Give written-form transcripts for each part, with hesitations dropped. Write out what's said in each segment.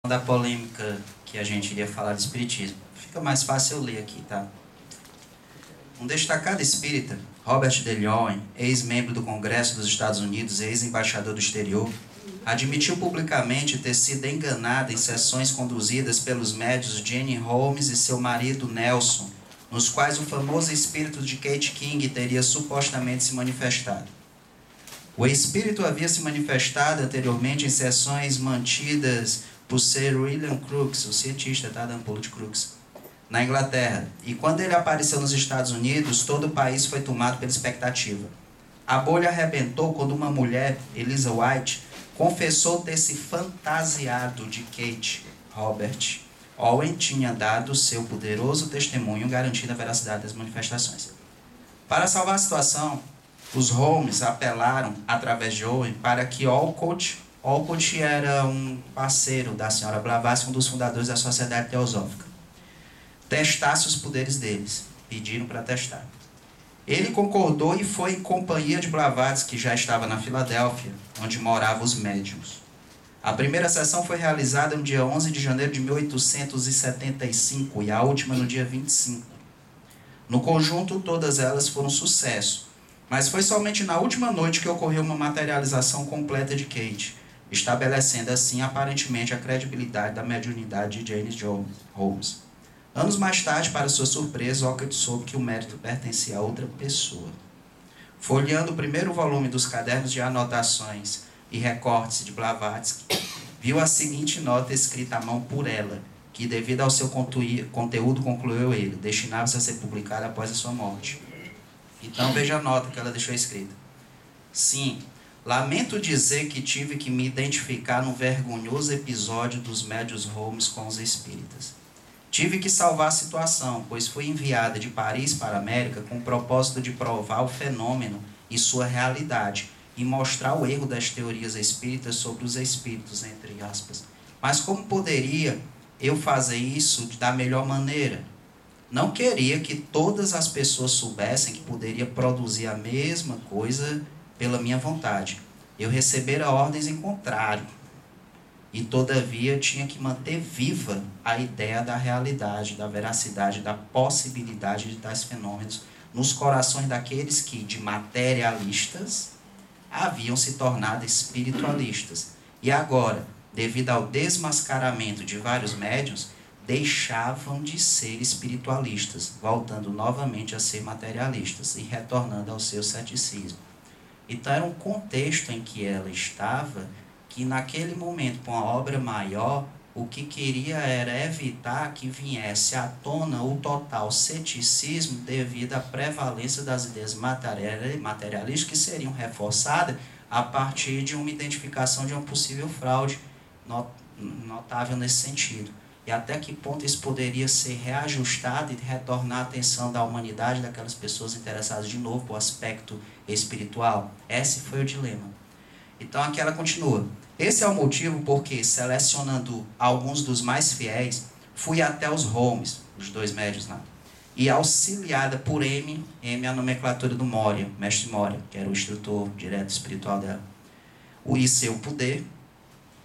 da polêmica que a gente iria falar de espiritismo. Fica mais fácil eu ler aqui, tá? Um destacado espírita, Robert de Lyon, ex-membro do Congresso dos Estados Unidos e ex-embaixador do exterior, admitiu publicamente ter sido enganado em sessões conduzidas pelos médiuns Jenny Holmes e seu marido Nelson, nos quais o famoso espírito de Kate King teria supostamente se manifestado. O espírito havia se manifestado anteriormente em sessões mantidas por Sir William Crookes, o cientista da ampola de Crookes, na Inglaterra. E quando ele apareceu nos Estados Unidos, todo o país foi tomado pela expectativa. A bolha arrebentou quando uma mulher, Eliza White, confessou ter se fantasiado de Kate. Robert Owen tinha dado seu poderoso testemunho garantindo a veracidade das manifestações. Para salvar a situação, os Holmes apelaram, através de Owen, para que Olcott era um parceiro da senhora Blavatsky, um dos fundadores da Sociedade Teosófica, testasse os poderes deles. Pediram para testar. Ele concordou e foi em companhia de Blavatsky, que já estava na Filadélfia, onde moravam os médiuns. A primeira sessão foi realizada no dia 11 de janeiro de 1875 e a última no dia 25. No conjunto, todas elas foram sucesso, mas foi somente na última noite que ocorreu uma materialização completa de Kate, estabelecendo assim aparentemente a credibilidade da mediunidade de James Holmes. Anos mais tarde, para sua surpresa, Olcott soube que o mérito pertencia a outra pessoa. Folheando o primeiro volume dos cadernos de anotações e recortes de Blavatsky, viu a seguinte nota escrita à mão por ela, que devido ao seu conteúdo, concluiu ele, destinava-se a ser publicada após a sua morte. Então veja a nota que ela deixou escrita. Sim, lamento dizer que tive que me identificar no vergonhoso episódio dos médiuns Holmes com os espíritas. Tive que salvar a situação, pois fui enviada de Paris para a América com o propósito de provar o fenômeno e sua realidade e mostrar o erro das teorias espíritas sobre os espíritos, entre aspas. Mas como poderia eu fazer isso da melhor maneira? Não queria que todas as pessoas soubessem que poderia produzir a mesma coisa pela minha vontade. Eu recebera ordens em contrário. E, todavia, tinha que manter viva a ideia da realidade, da veracidade, da possibilidade de tais fenômenos nos corações daqueles que, de materialistas, haviam se tornado espiritualistas. E agora, devido ao desmascaramento de vários médiuns, deixavam de ser espiritualistas, voltando novamente a ser materialistas e retornando ao seu ceticismo. Então era um contexto em que ela estava, que naquele momento, com a obra maior, o que queria era evitar que viesse à tona o total ceticismo devido à prevalência das ideias materialistas que seriam reforçadas a partir de uma identificação de uma possível fraude notável nesse sentido. E até que ponto isso poderia ser reajustado e retornar a atenção da humanidade, daquelas pessoas interessadas de novo no aspecto espiritual? Esse foi o dilema. Então aqui ela continua. Esse é o motivo porque, selecionando alguns dos mais fiéis, fui até os Holmes, os dois médios lá, e auxiliada por M, a nomenclatura do Moria, mestre Moria, que era o instrutor direto espiritual dela, e seu poder,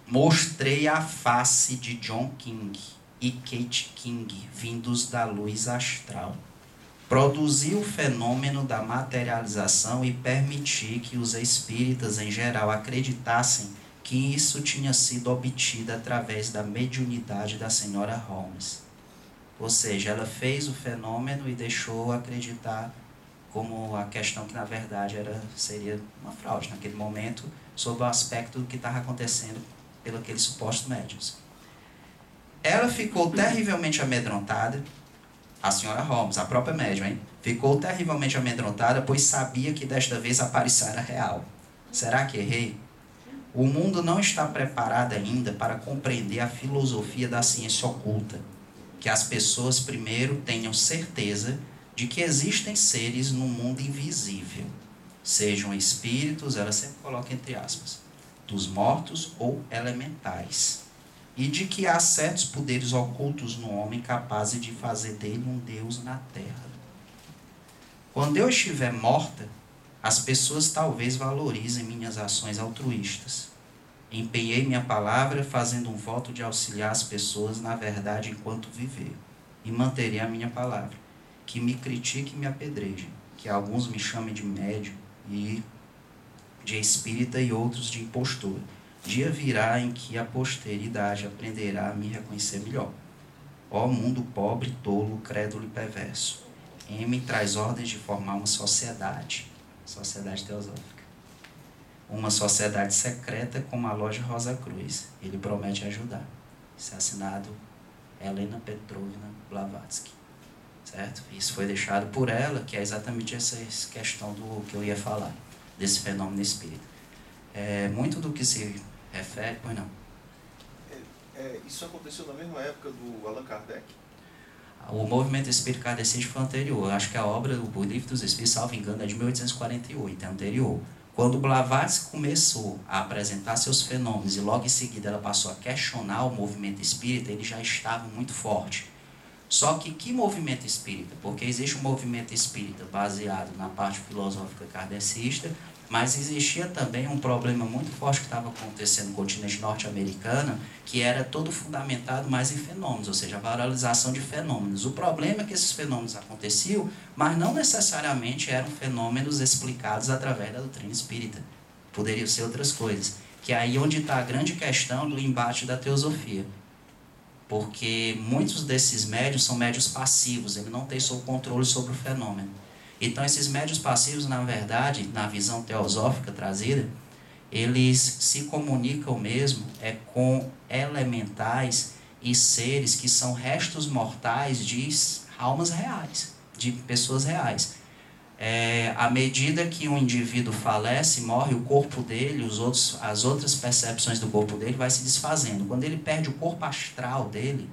mostrei a face de John King e Kate King, vindos da luz astral. Produzi o fenômeno da materialização e permiti que os espíritas em geral acreditassem que isso tinha sido obtido através da mediunidade da senhora Holmes. Ou seja, ela fez o fenômeno e deixou acreditar como a questão que na verdade seria uma fraude naquele momento, sob o aspecto do que estava acontecendo pelos aqueles supostos médiuns. Ela ficou terrivelmente amedrontada, a senhora Holmes, a própria médium, ficou terrivelmente amedrontada, pois sabia que desta vez a aparição era real. Será que errei? O mundo não está preparado ainda para compreender a filosofia da ciência oculta. Que as pessoas primeiro tenham certeza de que existem seres no mundo invisível. Sejam espíritos, ela sempre coloca entre aspas, dos mortos ou elementais. E de que há certos poderes ocultos no homem capazes de fazer dele um Deus na terra. Quando eu estiver morta, as pessoas talvez valorizem minhas ações altruístas. Empenhei minha palavra, fazendo um voto de auxiliar as pessoas na verdade enquanto viver. E manterei a minha palavra. Que me critique e me apedrejem, que alguns me chamem de médium e de espírita e outros de impostor. Dia virá em que a posteridade aprenderá a me reconhecer melhor. Ó mundo pobre, tolo, crédulo e perverso. M traz ordens de formar uma sociedade teosófica. Uma sociedade secreta como a loja Rosa Cruz. Ele promete ajudar. Isso é assinado Helena Petrovna Blavatsky. Certo? Isso foi deixado por ela, que é exatamente essa questão do que eu ia falar, desse fenômeno espírita. Muito do que se refere... Pois não. Isso aconteceu na mesma época do Allan Kardec? O movimento espírita kardecista foi anterior. Acho que a obra, o Livro dos Espíritos, salvo engano, é de 1848, é anterior. Quando Blavatsky começou a apresentar seus fenômenos e logo em seguida ela passou a questionar o movimento espírita, ele já estava muito forte. Só que movimento espírita? Porque existe um movimento espírita baseado na parte filosófica kardecista, mas existia também um problema muito forte que estava acontecendo no continente norte-americano, que era todo fundamentado mais em fenômenos, ou seja, a valorização de fenômenos. O problema é que esses fenômenos aconteciam, mas não necessariamente eram fenômenos explicados através da doutrina espírita. Poderiam ser outras coisas. Que é aí onde está a grande questão do embate da teosofia. Porque muitos desses médios são médios passivos, ele não tem seu controle sobre o fenômeno. Então esses médios passivos, na verdade, na visão teosófica trazida, eles se comunicam mesmo com elementais e seres que são restos mortais de almas reais, de pessoas reais. À medida que um indivíduo falece, morre, o corpo dele, as outras percepções do corpo dele vai se desfazendo. Quando ele perde o corpo astral dele,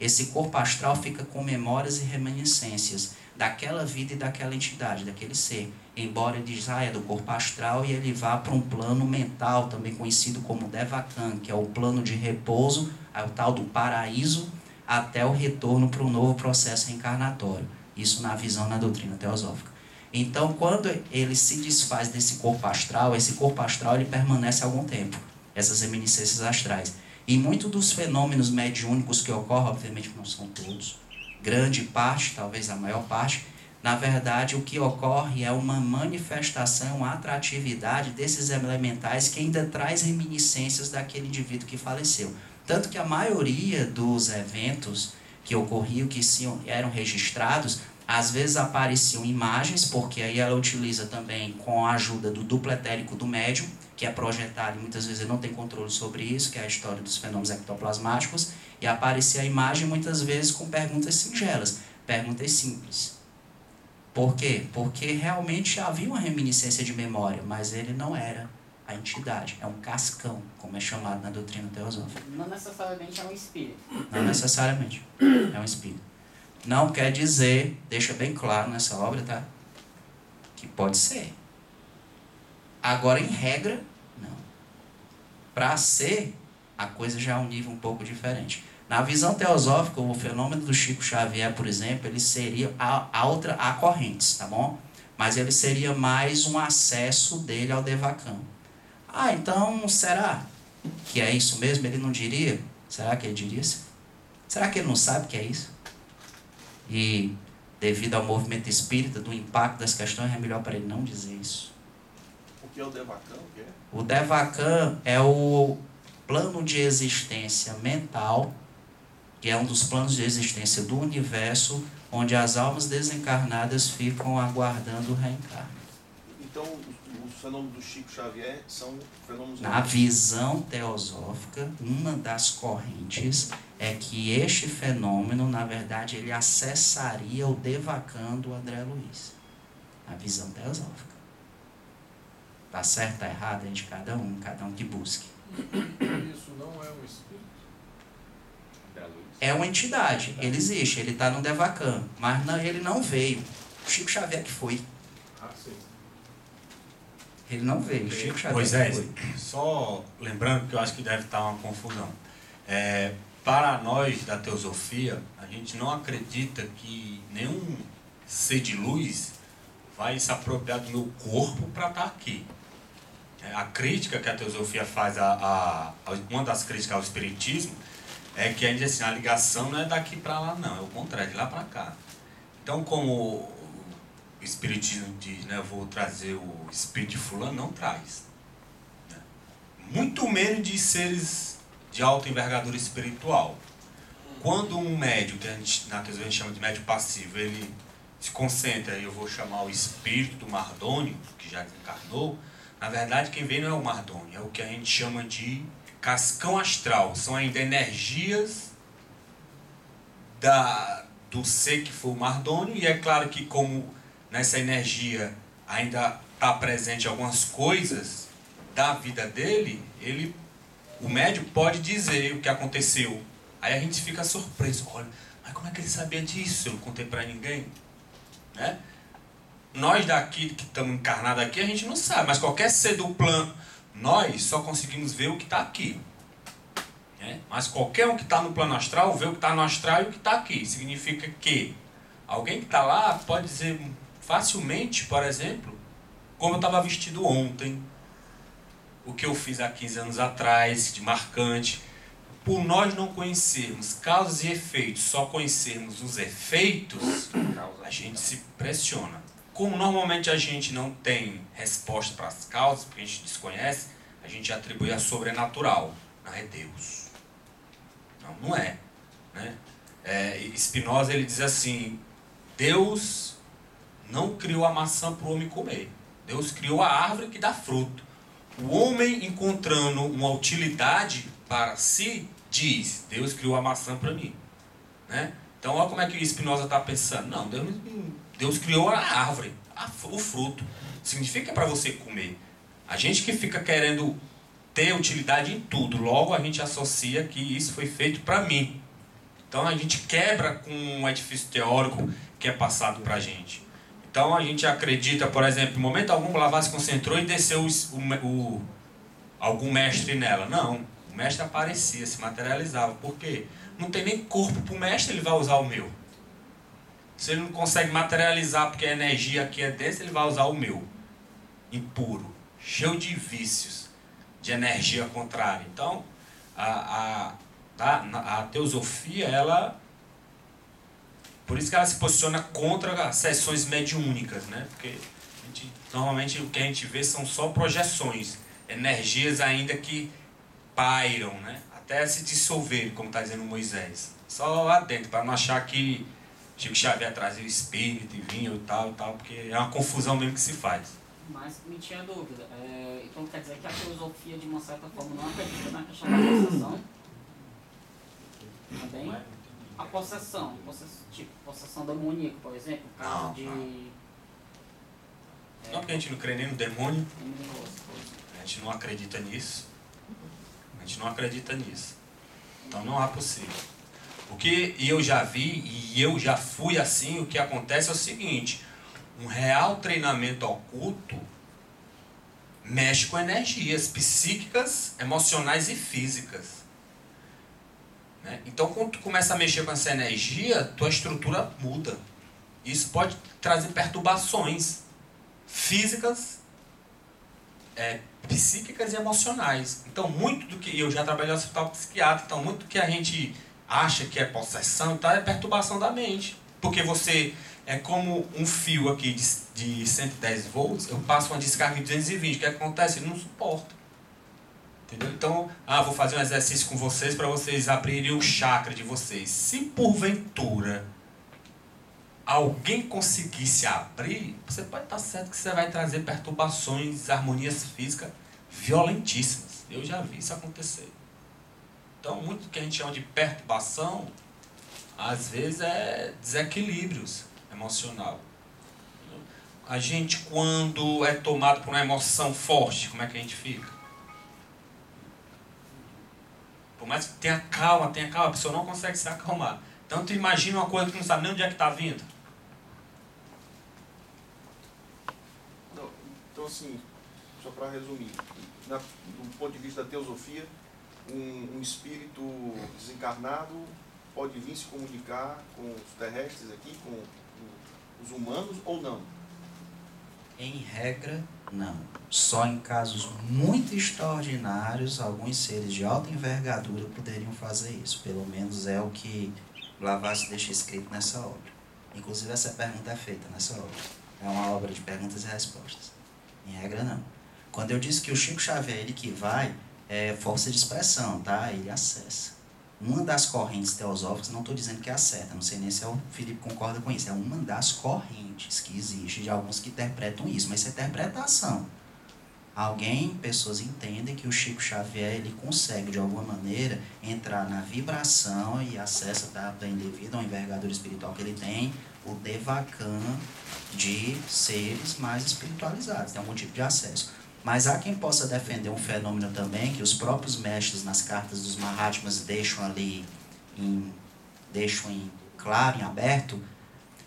esse corpo astral fica com memórias e reminiscências daquela vida e daquela entidade, daquele ser. Embora ele saia do corpo astral e ele vá para um plano mental, também conhecido como Devakan, que é o plano de repouso, o tal do paraíso, até o retorno para um novo processo reencarnatório. Isso na visão, na doutrina teosófica. Então, quando ele se desfaz desse corpo astral, esse corpo astral ele permanece algum tempo, essas reminiscências astrais. E muitos dos fenômenos mediúnicos que ocorrem, obviamente não são todos, grande parte, talvez a maior parte, na verdade o que ocorre é uma manifestação, uma atratividade desses elementais que ainda traz reminiscências daquele indivíduo que faleceu. Tanto que a maioria dos eventos que ocorriam, que eram registrados, às vezes apareciam imagens, porque aí ela utiliza também com a ajuda do duplo etérico do médium, que é projetado e muitas vezes ele não tem controle sobre isso, que é a história dos fenômenos ectoplasmáticos, e aparecia a imagem muitas vezes com perguntas singelas, perguntas simples. Por quê? Porque realmente havia uma reminiscência de memória, mas ele não era a entidade, é um cascão, como é chamado na doutrina teosófica. Não necessariamente é um espírito. Não necessariamente, é um espírito. Não quer dizer, deixa bem claro nessa obra, tá? Que pode ser. Agora, em regra, não. Para ser, a coisa já é um nível um pouco diferente. Na visão teosófica, o fenômeno do Chico Xavier, por exemplo, ele seria a correntes, tá bom? Mas ele seria mais um acesso dele ao Devakan. Então, será que é isso mesmo? Ele não diria? Será que ele diria? Será que ele não sabe o que é isso? E devido ao movimento espírita, do impacto das questões, é melhor para ele não dizer isso. O que é o Devakan? O Devakan é o plano de existência mental, que é um dos planos de existência do universo, onde as almas desencarnadas ficam aguardando o reencarne. Então, os fenômenos do Chico Xavier são fenômenos... Na visão teosófica, uma das correntes é que este fenômeno, na verdade, ele acessaria o Devakan do André Luiz. Na visão teosófica. Está certo, está errado, é de cada um que busque. Isso não é um espírito? É uma entidade, ele existe, ele está no Devakan, mas não, ele não veio. O Chico Xavier que foi. Sim. Ele não veio, o Chico Xavier Moisés, que foi. só lembrando que eu acho que deve estar uma confusão. Para nós da teosofia, a gente não acredita que nenhum ser de luz vai se apropriar do meu corpo para estar aqui. A crítica que a teosofia faz, uma das críticas ao espiritismo, é que a gente diz assim, a ligação não é daqui para lá não, é o contrário, de lá para cá. Então, como o espiritismo diz, né, eu vou trazer o espírito de fulano, não traz. Né? Muito menos de seres de alta envergadura espiritual. Quando um médium, que na teosofia a gente chama de médium passivo, ele se concentra, e eu vou chamar o espírito do Mardônio, que já desencarnou, na verdade quem vem não é o Mardônio, é o que a gente chama de cascão astral. São ainda energias do ser que foi o Mardônio, e é claro que como nessa energia ainda está presente algumas coisas da vida dele, o médium pode dizer o que aconteceu. Aí a gente fica surpreso, olha, mas como é que ele sabia disso? Eu não contei para ninguém. Né? Nós daqui, que estamos encarnados aqui, a gente não sabe, mas qualquer ser do plano, nós só conseguimos ver o que está aqui. Né? Mas qualquer um que está no plano astral, vê o que está no astral e o que está aqui. Significa que alguém que está lá pode dizer facilmente, por exemplo, como eu estava vestido ontem, o que eu fiz há 15 anos atrás, de marcante. Por nós não conhecermos causas e efeitos, só conhecermos os efeitos, a gente se pressiona. Como normalmente a gente não tem resposta para as causas, porque a gente desconhece, a gente atribui a sobrenatural. Não é Deus. Não é. Né? Spinoza ele diz assim, Deus não criou a maçã para o homem comer. Deus criou a árvore que dá fruto. O homem encontrando uma utilidade para si, diz, Deus criou a maçã para mim. Né? Então, olha como é que o Spinoza está pensando. Não, Deus criou a árvore, o fruto. Significa para você comer. A gente que fica querendo ter utilidade em tudo, logo a gente associa que isso foi feito para mim. Então, a gente quebra com um edifício teórico que é passado para a gente. Então, a gente acredita, por exemplo, em momento algum, Blavatsky se concentrou e desceu algum mestre nela. Não. O mestre aparecia, se materializava. Por quê? Não tem nem corpo para o mestre, ele vai usar o meu. Se ele não consegue materializar porque a energia aqui é densa, ele vai usar o meu. Impuro, cheio de vícios, de energia contrária. Então, a teosofia, ela... Por isso que ela se posiciona contra as sessões mediúnicas, né? Porque normalmente o que a gente vê são só projeções, energias ainda que pairam, né? Até se dissolverem, como está dizendo Moisés. Só lá dentro, para não achar que Chico Xavier trazia o espírito e vinha e tal, porque é uma confusão mesmo que se faz. Mas me tinha dúvida. Então quer dizer que a filosofia, de uma certa forma, não acredita na questão da possessão? Também? A possessão, tipo possessão demoníaca, por exemplo, no caso de... Não, porque a gente não crê nem no demônio. A gente não acredita nisso. A gente não acredita nisso. Então não há possível. O que eu já vi e eu já fui assim, o que acontece é o seguinte: um real treinamento oculto mexe com energias psíquicas, emocionais e físicas. Né? Então quando tu começa a mexer com essa energia, tua estrutura muda. Isso pode trazer perturbações físicas, psíquicas e emocionais. Então muito do que eu já trabalhei no hospital psiquiátrico, então muito do que a gente acha que é possessão, tá, é perturbação da mente. Porque você é como um fio aqui de 110 volts, eu passo uma descarga de 220, o que acontece? Ele não suporta. Entendeu? Então, vou fazer um exercício com vocês para vocês abrirem o chakra de vocês. Se porventura alguém conseguisse abrir, você pode estar certo que você vai trazer perturbações, harmonias físicas violentíssimas. Eu já vi isso acontecer. Então, muito do que a gente chama de perturbação, às vezes é desequilíbrios emocional. A gente, quando é tomado por uma emoção forte, como é que a gente fica? Por mais que tenha calma, a pessoa não consegue se acalmar. Então, tu imagina uma coisa que tu não sabe nem onde é que está vindo. Não, então, assim, só para resumir, do ponto de vista da teosofia, um espírito desencarnado pode vir se comunicar com os terrestres aqui, com os humanos ou não? Em regra, não. Só em casos muito extraordinários, alguns seres de alta envergadura poderiam fazer isso. Pelo menos é o que Blavatsky deixa escrito nessa obra. Inclusive, essa pergunta é feita nessa obra. É uma obra de perguntas e respostas. Em regra, não. Quando eu disse que o Chico Xavier, ele que vai, é força de expressão, tá? Ele acessa. Uma das correntes teosóficas, não estou dizendo que é a certa, não sei nem se o Felipe concorda com isso, é uma das correntes que existe, de alguns que interpretam isso, mas isso é interpretação. Pessoas entendem que o Chico Xavier, ele consegue, de alguma maneira, entrar na vibração e acessa, bem devido ao envergadura espiritual que ele tem, o Devakan de seres mais espiritualizados, tem algum tipo de acesso. Mas há quem possa defender um fenômeno também, que os próprios mestres nas cartas dos Mahatmas deixam ali, claro, em aberto,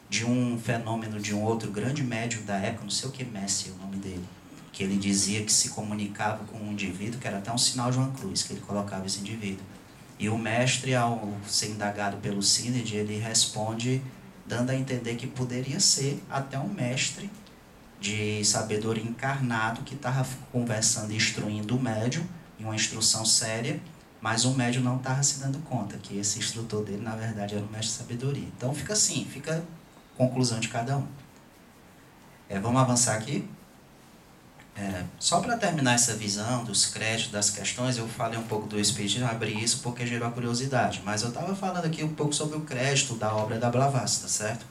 de um fenômeno de um outro grande médium da época, não sei o que, Messi é o nome dele, que ele dizia que se comunicava com um indivíduo, que era até um sinal de uma cruz, que ele colocava esse indivíduo. E o mestre, ao ser indagado pelo Syned, ele responde, dando a entender que poderia ser até um mestre de sabedoria encarnado que estava conversando e instruindo o médium em uma instrução séria, mas o médium não estava se dando conta que esse instrutor dele, na verdade, era um mestre de sabedoria. Então fica assim, fica conclusão de cada um. Vamos avançar aqui? Só para terminar essa visão dos créditos, das questões, eu falei um pouco do Espiritismo, abri isso porque gerou a curiosidade, mas eu estava falando aqui um pouco sobre o crédito da obra da Blavatsky, tá certo?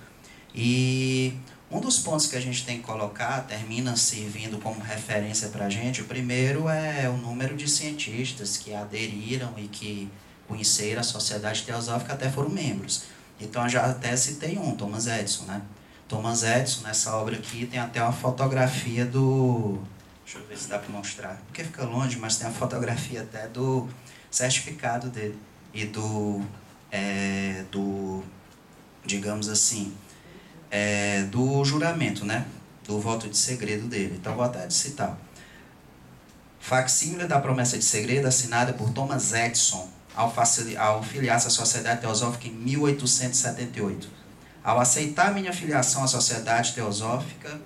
E um dos pontos que a gente tem que colocar, termina servindo como referência para a gente, o primeiro é o número de cientistas que aderiram e que conheceram a Sociedade Teosófica, até foram membros. Então eu já até citei Thomas Edison, né? Thomas Edison, nessa obra aqui, tem até uma fotografia do... Deixa eu ver se dá para mostrar, porque fica longe, mas tem a fotografia até do certificado dele e do digamos assim, do juramento, né? Do voto de segredo dele. Então, vou até citar. Facsímile da promessa de segredo assinada por Thomas Edison ao filiar-se à Sociedade Teosófica em 1878. Ao aceitar minha filiação à Sociedade Teosófica,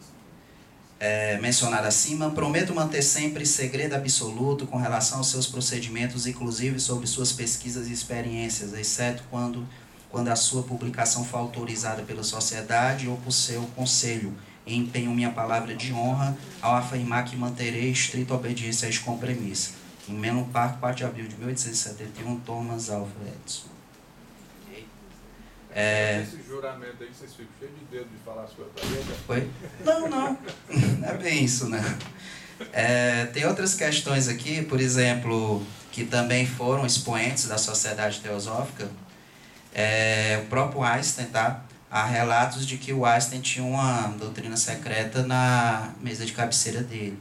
mencionada acima, prometo manter sempre segredo absoluto com relação aos seus procedimentos, inclusive sobre suas pesquisas e experiências, exceto quando a sua publicação for autorizada pela sociedade ou por seu conselho. Empenho minha palavra de honra ao afirmar que manterei estrita obediência a este compromisso. Em Menlo Park, 4 de abril de 1871, Thomas Alva Edison. Esse juramento aí, vocês ficam cheios de dedo de falar as coisas pra ele? Foi? Não, não é bem isso, né? Tem outras questões aqui, por exemplo, que também foram expoentes da Sociedade Teosófica. O próprio Einstein, tá? Há relatos de que o Einstein tinha uma doutrina secreta na mesa de cabeceira dele.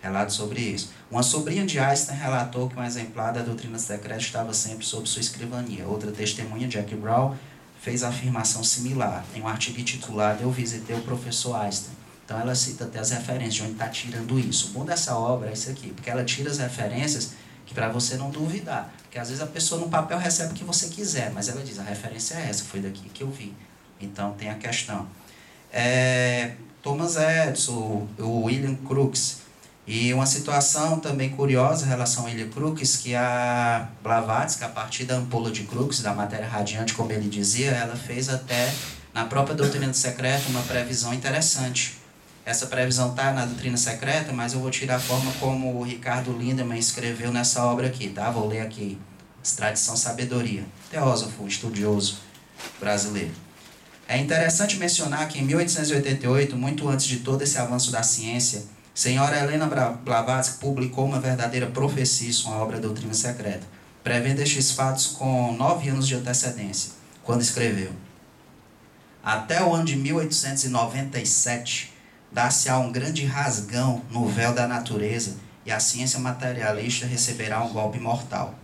Relatos sobre isso. Uma sobrinha de Einstein relatou que um exemplar da doutrina secreta estava sempre sob sua escrivania. Outra testemunha, Jack Brown, fez afirmação similar. Em um artigo intitulado Eu Visitei o Professor Einstein. Então ela cita até as referências de onde está tirando isso. O bom dessa obra é isso aqui, porque ela tira as referências que para você não duvidar. Porque às vezes a pessoa no papel recebe o que você quiser, mas ela diz, a referência é essa, foi daqui que eu vi. Então tem a questão. Thomas Edison, o William Crookes. E uma situação também curiosa em relação ao William Crookes, que a Blavatsky, a partir da ampola de Crookes, da matéria radiante, como ele dizia, ela fez até, na própria doutrina secreta, uma previsão interessante. Essa previsão está na doutrina secreta, mas eu vou tirar a forma como o Ricardo Lindemann escreveu nessa obra aqui, tá? Vou ler aqui. Tradição Sabedoria. Teósofo, estudioso brasileiro. É interessante mencionar que em 1888, muito antes de todo esse avanço da ciência, Senhora Helena Blavatsky publicou uma verdadeira profecia, uma obra Doutrina Secreta, prevendo estes fatos com 9 anos de antecedência, quando escreveu: até o ano de 1897, dar-se-á um grande rasgão no véu da natureza e a ciência materialista receberá um golpe mortal.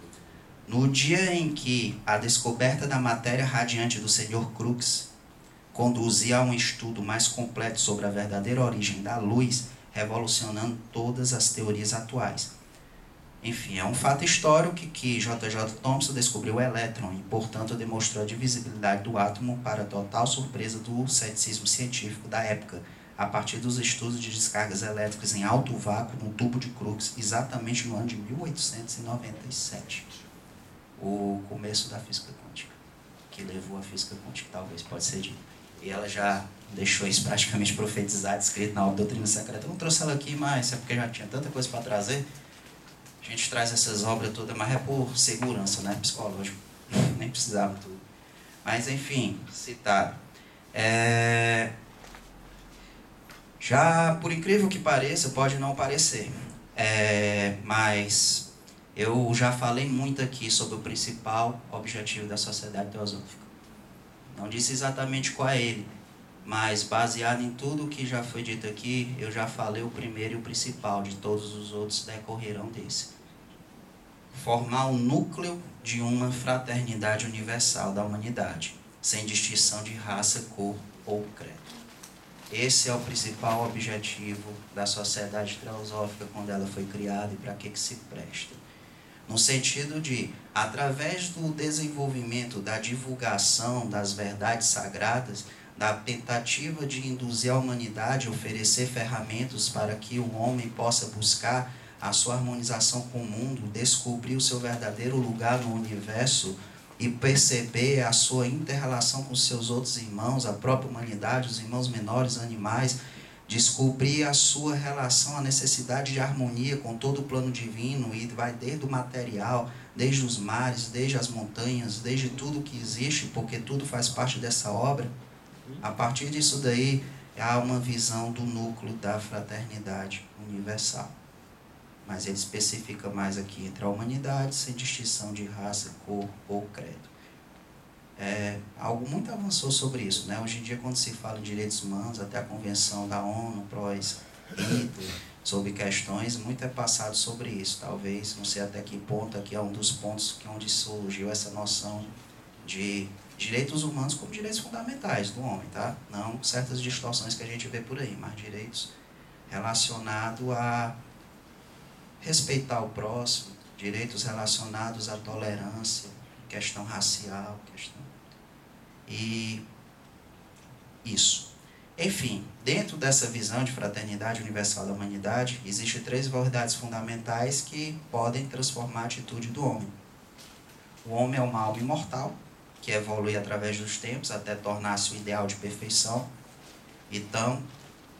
No dia em que a descoberta da matéria radiante do Sr. Crookes conduzia a um estudo mais completo sobre a verdadeira origem da luz, revolucionando todas as teorias atuais. Enfim, é um fato histórico que J.J. Thomson descobriu o elétron e, portanto, demonstrou a divisibilidade do átomo para a total surpresa do ceticismo científico da época. a partir dos estudos de descargas elétricas em alto vácuo no tubo de Crookes, exatamente no ano de 1897. O começo da física quântica, que levou à física quântica, talvez, pode ser dito. E ela já deixou isso praticamente profetizado, escrito na obra Doutrina Secreta. Eu não trouxe ela aqui, mas é porque já tinha tanta coisa para trazer. A gente traz essas obras todas, mas é por segurança, né? Psicológico. Nem precisava tudo. Mas, enfim, citado. Já, por incrível que pareça, pode não parecer, mas eu já falei muito aqui sobre o principal objetivo da Sociedade Teosófica. Não disse exatamente qual é ele, mas baseado em tudo que já foi dito aqui, eu já falei o primeiro e o principal, de todos os outros decorrerão desse. Formar o núcleo de uma fraternidade universal da humanidade, sem distinção de raça, cor ou credo. Esse é o principal objetivo da Sociedade Teosófica quando ela foi criada e para que se presta. No sentido de, através do desenvolvimento, da divulgação das verdades sagradas, da tentativa de induzir a humanidade a oferecer ferramentas para que o homem possa buscar a sua harmonização com o mundo, descobrir o seu verdadeiro lugar no universo e perceber a sua inter-relação com seus outros irmãos, a própria humanidade, os irmãos menores, animais, descobrir a sua relação, a necessidade de harmonia com todo o plano divino, e vai desde o material, desde os mares, desde as montanhas, desde tudo que existe, porque tudo faz parte dessa obra. A partir disso daí, há uma visão do núcleo da fraternidade universal. Mas ele especifica mais aqui entre a humanidade, sem distinção de raça, cor ou credo. Algo muito avançou sobre isso, né? Hoje em dia, quando se fala em direitos humanos, até a Convenção da ONU, PROS-ITER, sobre questões, muito é passado sobre isso. Talvez, não sei até que ponto, aqui é um dos pontos onde surgiu essa noção de direitos humanos como direitos fundamentais do homem, tá? Não certas distorções que a gente vê por aí, mas direitos relacionados a respeitar o próximo, direitos relacionados à tolerância, questão racial, e isso. Enfim, dentro dessa visão de fraternidade universal da humanidade, existem 3 verdades fundamentais que podem transformar a atitude do homem. O homem é uma alma imortal, que evolui através dos tempos até tornar-se o ideal de perfeição. Então,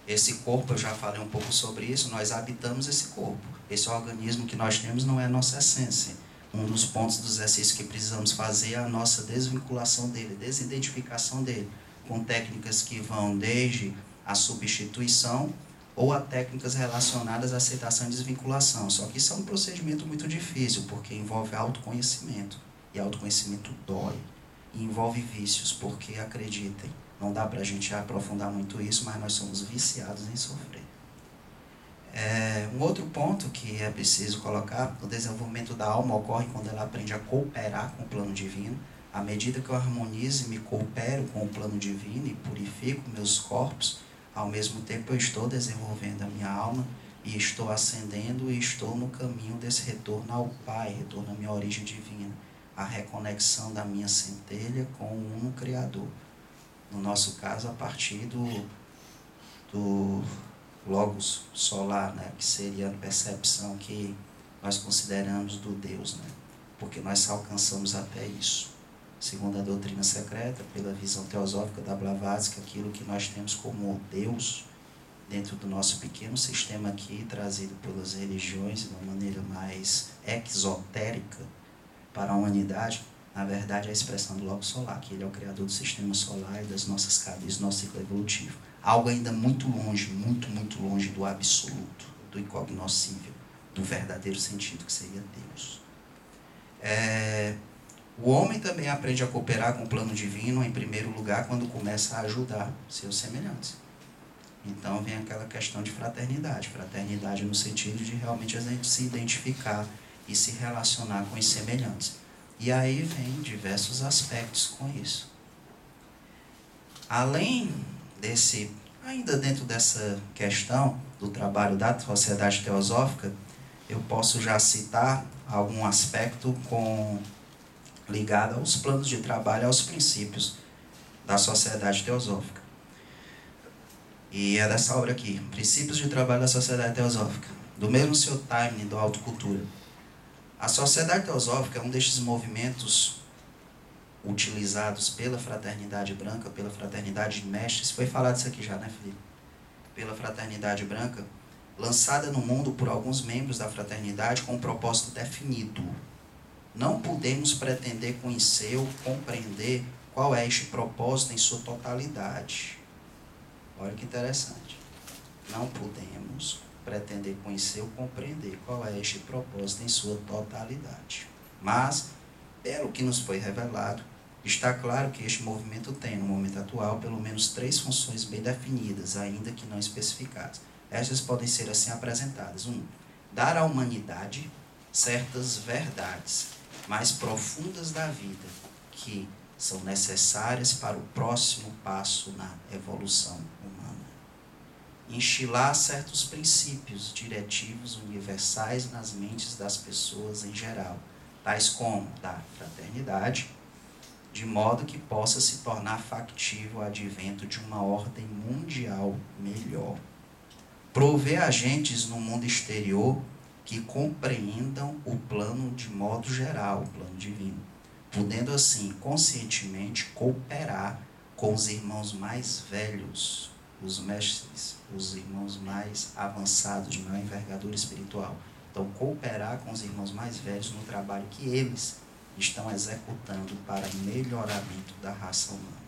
esse corpo, eu já falei um pouco sobre isso, nós habitamos esse corpo. Esse organismo que nós temos não é a nossa essência. Um dos pontos do exercício que precisamos fazer é a nossa desvinculação dele, desidentificação dele, com técnicas que vão desde a substituição ou a técnicas relacionadas à aceitação e desvinculação. Só que isso é um procedimento muito difícil, porque envolve autoconhecimento. E autoconhecimento dói. E envolve vícios, porque, acreditem, não dá para a gente aprofundar muito isso, mas nós somos viciados em sofrer. Um outro ponto que é preciso colocar, o desenvolvimento da alma ocorre quando ela aprende a cooperar com o plano divino. À medida que eu harmonizo e me coopero com o plano divino e purifico meus corpos, ao mesmo tempo eu estou desenvolvendo a minha alma e estou ascendendo e estou no caminho desse retorno ao Pai, retorno à minha origem divina, a reconexão da minha centelha com o Uno Criador. No nosso caso, a partir do Logos solar, né, que seria a percepção que nós consideramos do Deus, né, porque nós só alcançamos até isso. Segundo a doutrina secreta, pela visão teosófica da Blavatsky, aquilo que nós temos como Deus, dentro do nosso pequeno sistema aqui, trazido pelas religiões de uma maneira mais exotérica para a humanidade, na verdade é a expressão do Logos solar, que ele é o criador do sistema solar e das nossas cadeias, do nosso ciclo evolutivo. Algo ainda muito longe, muito, muito longe do absoluto, do incognoscível, do verdadeiro sentido que seria Deus. O homem também aprende a cooperar com o plano divino, em primeiro lugar, quando começa a ajudar seus semelhantes. Então vem aquela questão de fraternidade. Fraternidade no sentido de realmente a gente se identificar e se relacionar com os semelhantes. E aí vem diversos aspectos com isso. Além desse, ainda dentro dessa questão do trabalho da Sociedade Teosófica, eu posso já citar algum aspecto ligado aos planos de trabalho, aos princípios da Sociedade Teosófica. E é dessa obra aqui, Princípios de Trabalho da Sociedade Teosófica, do mesmo seu time do Autocultura. A Sociedade Teosófica é um destes movimentos utilizados pela Fraternidade Branca, pela Fraternidade de Mestres. Foi falado isso aqui já, né, Felipe? Pela Fraternidade Branca, lançada no mundo por alguns membros da fraternidade com um propósito definido. Não podemos pretender conhecer ou compreender qual é este propósito em sua totalidade. Olha que interessante. Não podemos pretender conhecer ou compreender qual é este propósito em sua totalidade. Mas, pelo que nos foi revelado, está claro que este movimento tem, no momento atual, pelo menos 3 funções bem definidas, ainda que não especificadas. Estas podem ser assim apresentadas. 1. Dar à humanidade certas verdades mais profundas da vida, que são necessárias para o próximo passo na evolução humana. Instilar certos princípios diretivos universais nas mentes das pessoas em geral, tais como da fraternidade, de modo que possa se tornar factível o advento de uma ordem mundial melhor. Prover agentes no mundo exterior que compreendam o plano de modo geral, o plano divino, podendo assim conscientemente cooperar com os irmãos mais velhos, os mestres, os irmãos mais avançados, de maior envergadura espiritual. Então, cooperar com os irmãos mais velhos no trabalho que eles estão executando para melhoramento da raça humana.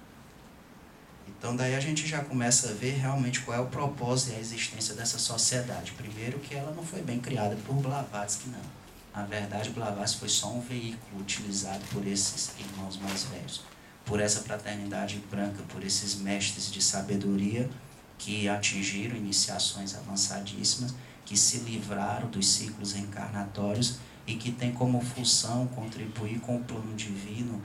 Então, daí a gente já começa a ver realmente qual é o propósito e a existência dessa sociedade. Primeiro, que ela não foi bem criada por Blavatsky, não. Na verdade, Blavatsky foi só um veículo utilizado por esses irmãos mais velhos, por essa fraternidade branca, por esses mestres de sabedoria que atingiram iniciações avançadíssimas, que se livraram dos ciclos reencarnatórios e que tem como função contribuir com o plano divino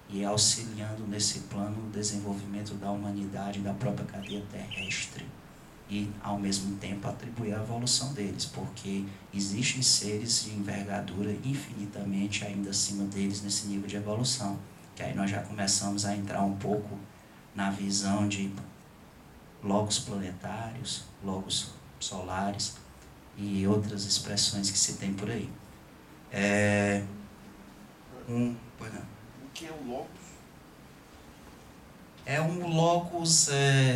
e auxiliando nesse plano o desenvolvimento da humanidade e da própria cadeia terrestre. E, ao mesmo tempo, atribuir a evolução deles, porque existem seres de envergadura infinitamente ainda acima deles nesse nível de evolução. Que aí nós já começamos a entrar um pouco na visão de logos planetários, logos solares e outras expressões que se tem por aí. O que é o logos? Um logos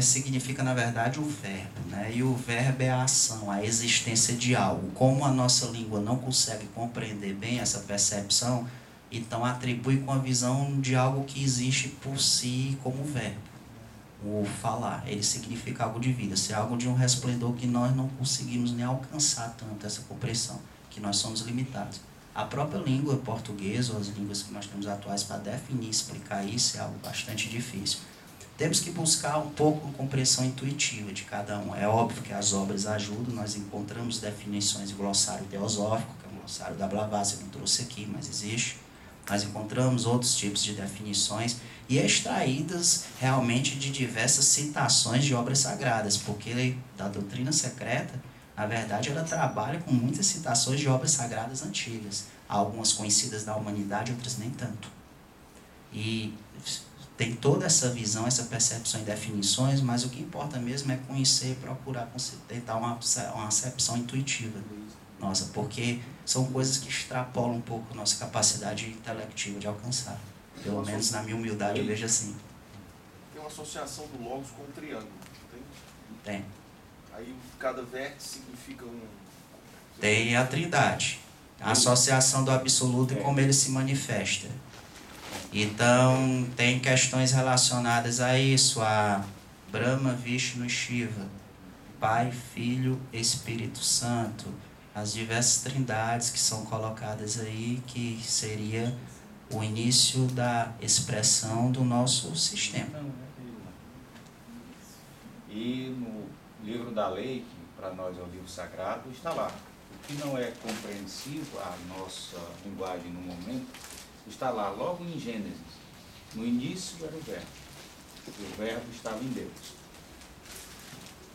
significa, na verdade, o verbo, né? E o verbo é a ação, a existência de algo. Como a nossa língua não consegue compreender bem essa percepção, então atribui com a visão de algo que existe por si como verbo. O falar, ele significa algo de vida, ser algo de um resplendor que nós não conseguimos nem alcançar tanto essa compreensão, que nós somos limitados. A própria língua portuguesa, ou as línguas que nós temos atuais para definir, explicar isso, é algo bastante difícil. Temos que buscar um pouco a compreensão intuitiva de cada um. É óbvio que as obras ajudam, nós encontramos definições em glossário teosófico, que é um glossário da Blavatsky, eu não trouxe aqui, mas existe. Nós encontramos outros tipos de definições e extraídas realmente de diversas citações de obras sagradas, porque da doutrina secreta, na verdade, ela trabalha com muitas citações de obras sagradas antigas, algumas conhecidas da humanidade, outras nem tanto. E tem toda essa visão, essa percepção e definições, mas o que importa mesmo é conhecer e procurar tentar uma acepção intuitiva nossa, porque são coisas que extrapolam um pouco a nossa capacidade intelectiva de alcançar. Pelo menos na minha humildade eu vejo assim. Tem uma associação do logos com um triângulo, tem? Tem. Aí cada vértice significa um... Tem a trindade. A associação do absoluto e como ele se manifesta. Então, tem questões relacionadas a isso, a Brahma, Vishnu e Shiva, Pai, Filho, Espírito Santo, as diversas trindades que são colocadas aí, que seria o início da expressão do nosso sistema. E no livro da lei, que para nós é o livro sagrado, está lá. O que não é compreensível à nossa linguagem no momento, está lá, logo em Gênesis. No início era o verbo. E o verbo estava em Deus.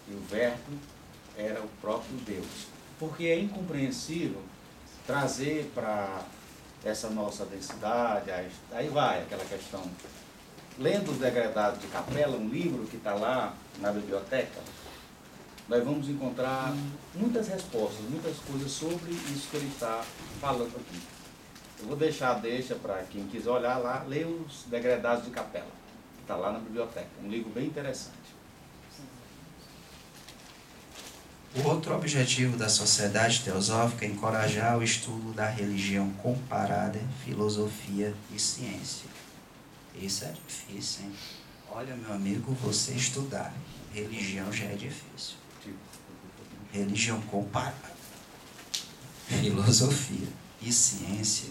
E o verbo era o próprio Deus. Porque é incompreensível trazer para essa nossa densidade, aí vai aquela questão lendo Os Degredados de Capela, um livro que está lá na biblioteca, nós vamos encontrar muitas respostas, muitas coisas sobre isso que ele está falando aqui. Eu vou deixar para quem quiser olhar lá, ler Os Degredados de Capela, que está lá na biblioteca. Um livro bem interessante. O outro objetivo da Sociedade Teosófica é encorajar o estudo da religião comparada, filosofia e ciência. Isso é difícil, hein? Olha, meu amigo, você estudar religião já é difícil. Religião comparada, filosofia e ciência,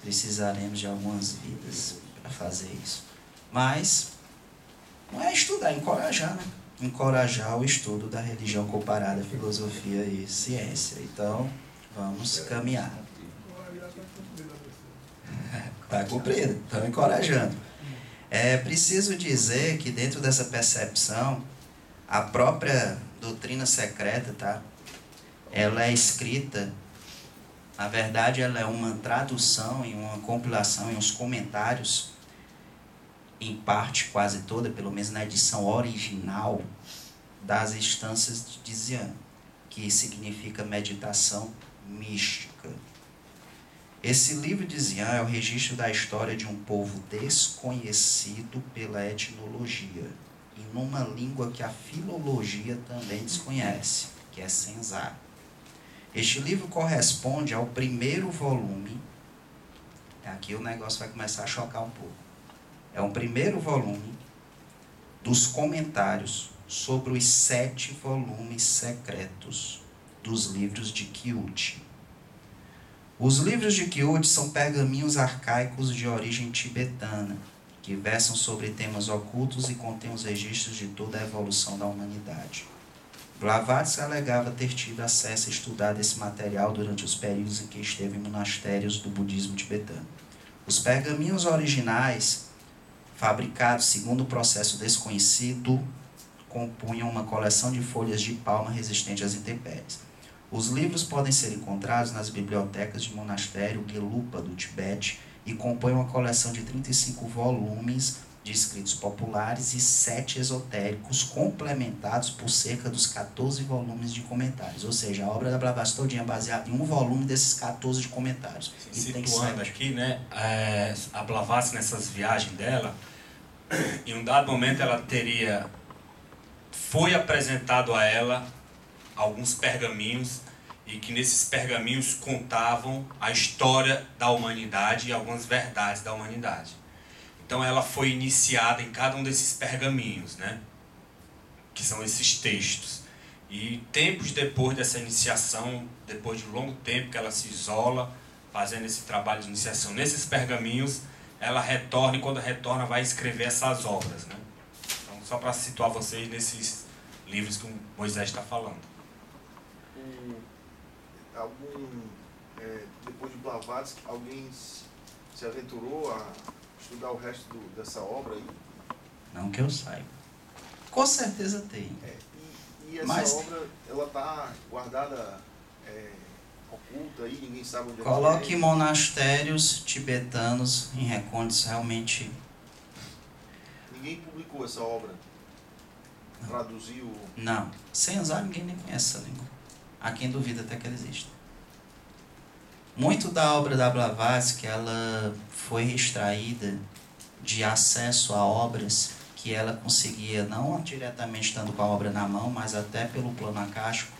precisaremos de algumas vidas para fazer isso. Mas não é estudar, é encorajar, né? Encorajar o estudo da religião comparada, filosofia e ciência. Então, vamos caminhar. Está cumprido, estão encorajando. É preciso dizer que dentro dessa percepção, a própria doutrina secreta, tá? Ela é escrita, na verdade ela é uma tradução e uma compilação e uns comentários, em parte quase toda, pelo menos na edição original, das instâncias de Dzyan, que significa meditação mística. Esse livro de Dzyan é o registro da história de um povo desconhecido pela etnologia, e numa língua que a filologia também desconhece, que é Senzá. Este livro corresponde ao primeiro volume, aqui o negócio vai começar a chocar um pouco, é o primeiro volume dos comentários sobre os 7 volumes secretos dos livros de Kyuchi. Os livros de Kyuchi são pergaminhos arcaicos de origem tibetana, que versam sobre temas ocultos e contêm os registros de toda a evolução da humanidade. Blavatsky alegava ter tido acesso a estudar esse material durante os períodos em que esteve em monastérios do budismo tibetano. Os pergaminhos originais, fabricados segundo o processo desconhecido, compunham uma coleção de folhas de palma resistente às intempéries. Os livros podem ser encontrados nas bibliotecas de monastério Gelupa do Tibete e compõem uma coleção de 35 volumes de escritos populares e 7 esotéricos, complementados por cerca dos 14 volumes de comentários. Ou seja, a obra da Blavatsky todinha é baseada em um volume desses 14 de comentários. E situando aqui, né, a Blavatsky nessas viagens dela, em um dado momento ela foi apresentado a ela alguns pergaminhos, e que nesses pergaminhos contavam a história da humanidade e algumas verdades da humanidade. Então ela foi iniciada em cada um desses pergaminhos, né? Que são esses textos. E tempos depois dessa iniciação, depois de um longo tempo que ela se isola, fazendo esse trabalho de iniciação nesses pergaminhos, ela retorna, e quando retorna vai escrever essas obras, né? Então, só para situar vocês nesses livros que o Moisés está falando. Depois de Blavatsky, alguém se aventurou a estudar o resto dessa obra aí? Não que eu saiba. Com certeza tem. E essa obra, ela está guardada, oculta aí, ninguém sabe onde Coloque monastérios tibetanos em recônditos realmente. Ninguém publicou essa obra? Não. Traduziu? Não. Senzá ninguém nem conhece essa língua. Há quem duvida até que ela existe. Muito da obra da Blavatsky, ela foi extraída de acesso a obras que ela conseguia, não diretamente estando com a obra na mão, mas até pelo plano acástico.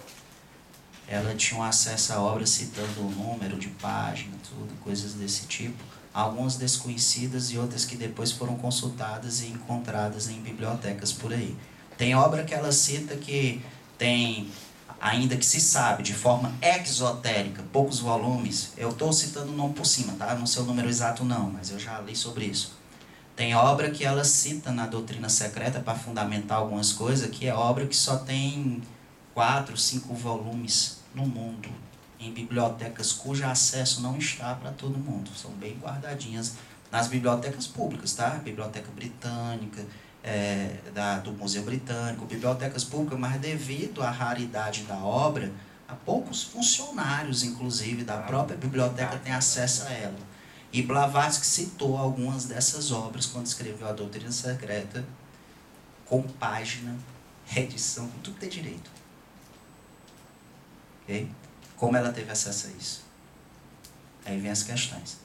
Ela tinha um acesso a obras citando o número de página, tudo, coisas desse tipo. Algumas desconhecidas e outras que depois foram consultadas e encontradas em bibliotecas por aí. Tem obra que ela cita que tem, ainda que se sabe, de forma exotérica, poucos volumes. Eu estou citando o nome por cima, tá? Não sei o número exato não, mas eu já li sobre isso. Tem obra que ela cita na doutrina secreta para fundamentar algumas coisas, que é obra que só tem 4, 5 volumes no mundo, em bibliotecas cujo acesso não está para todo mundo. São bem guardadinhas nas bibliotecas públicas, tá? Biblioteca Britânica, do Museu Britânico, bibliotecas públicas, mas devido à raridade da obra, há poucos funcionários, inclusive, da própria biblioteca têm acesso a ela. E Blavatsky citou algumas dessas obras quando escreveu A Doutrina Secreta, com página, edição, com tudo que tem direito. Ok? Como ela teve acesso a isso? Aí vem as questões.